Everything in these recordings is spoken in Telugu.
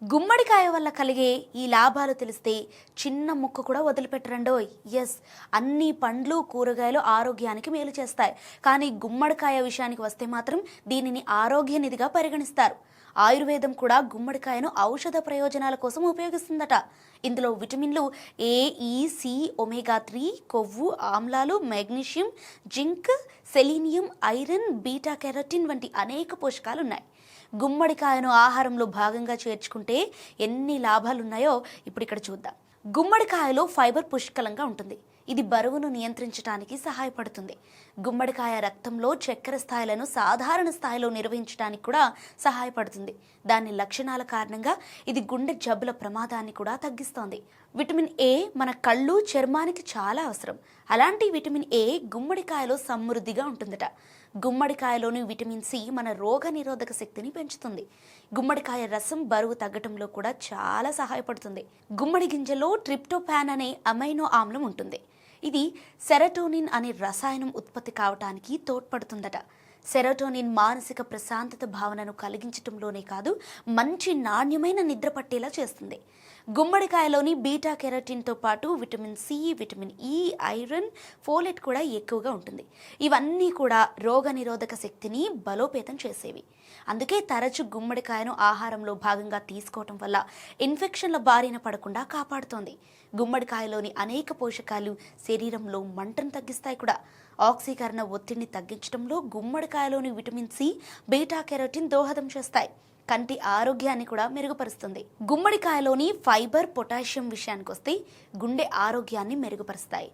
గుమ్మడికాయ వల్ల కలిగే ఈ లాభాలు తెలిస్తే చిన్న ముక్క కూడా వదిలిపెట్టరండోయ్. ఎస్, అన్ని పండ్లు కూరగాయలు ఆరోగ్యానికి మేలు చేస్తాయి. కానీ గుమ్మడికాయ విషయానికి వస్తే మాత్రం దీనిని ఆరోగ్య నిధిగా పరిగణిస్తారు. ఆయుర్వేదం కూడా గుమ్మడికాయను ఔషధ ప్రయోజనాల కోసం ఉపయోగిస్తుందట. ఇందులో విటమిన్లు ఏ, ఈ, సి, ఒమేగా 3, కొవ్వు, ఆమ్లాలు, magnesium, zinc, selenium, iron, beta carotene వంటి అనేక పోషకాలు ఉన్నాయి. గుమ్మడికాయను ఆహారంలో భాగంగా చేర్చుకుంటే ఎన్ని లాభాలున్నాయో ఇప్పుడు ఇక్కడ చూద్దాం. గుమ్మడికాయలో ఫైబర్ పుష్కలంగా ఉంటుంది. ఇది బరువును నియంత్రించడానికి సహాయపడుతుంది. గుమ్మడికాయ రక్తంలో చక్కెర స్థాయిలను సాధారణ స్థాయిలో నిర్వహించడానికి కూడా సహాయపడుతుంది. దాని లక్షణాల కారణంగా ఇది గుండె జబ్బుల ప్రమాదాన్ని కూడా తగ్గిస్తోంది. విటమిన్ ఏ మన కళ్ళు, చర్మానికి చాలా అవసరం. అలాంటి విటమిన్ ఏ గుమ్మడికాయలో సమృద్ధిగా ఉంటుందట. గుమ్మడికాయలోని విటమిన్ సి మన రోగ నిరోధక శక్తిని పెంచుతుంది. గుమ్మడికాయ రసం బరువు తగ్గటంలో కూడా చాలా సహాయపడుతుంది. గుమ్మడి గింజలో ట్రిప్టోపాన్ అనే అమైనో ఆమ్లం ఉంటుంది. ఇది సెరటోనిన్ అనే రసాయనం ఉత్పత్తి కావటానికి తోడ్పడుతుందట. సెరటోనిన్ మానసిక ప్రశాంతత భావనను కలిగించటంలోనే కాదు, మంచి నాణ్యమైన నిద్ర పట్టేలా చేస్తుంది. గుమ్మడికాయలోని బీటా కెరటిన్తో పాటు vitamin C, vitamin E, iron, folate కూడా ఎక్కువగా ఉంటుంది. ఇవన్నీ కూడా రోగ నిరోధక శక్తిని బలోపేతం చేసేవి. అందుకే తరచు గుమ్మడికాయను ఆహారంలో భాగంగా తీసుకోవటం వల్ల ఇన్ఫెక్షన్ల బారిన పడకుండా కాపాడుతోంది. గుమ్మడికాయలోని అనేక పోషకాలు శరీరంలో మంటను తగ్గిస్తాయి కూడా. ఆక్సీకరణ ఒత్తిడిని తగ్గించడంలో గుమ్మడికాయలోని విటమిన్ సి, బీటా కెరటిన్ దోహదం చేస్తాయి. కంటి ఆరోగ్యాన్ని కూడా మెరుగుపరుస్తుంది. గుమ్మడికాయలోని ఫైబర్, పొటాషియం విషయానికి వస్తే గుండె ఆరోగ్యాన్ని మెరుగుపరుస్తాయి.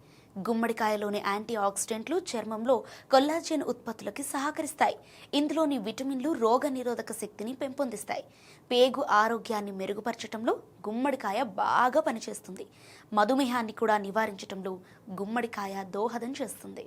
గుమ్మడికాయలోని యాంటీ ఆక్సిడెంట్లు చర్మంలో కొల్లాజెన్ ఉత్పత్తులకి సహకరిస్తాయి. ఇందులోని విటమిన్లు రోగ నిరోధక శక్తిని పెంపొందిస్తాయి. పేగు ఆరోగ్యాన్ని మెరుగుపరచడంలో గుమ్మడికాయ బాగా పనిచేస్తుంది. మధుమేహాన్ని కూడా నివారించడంలో గుమ్మడికాయ దోహదం చేస్తుంది.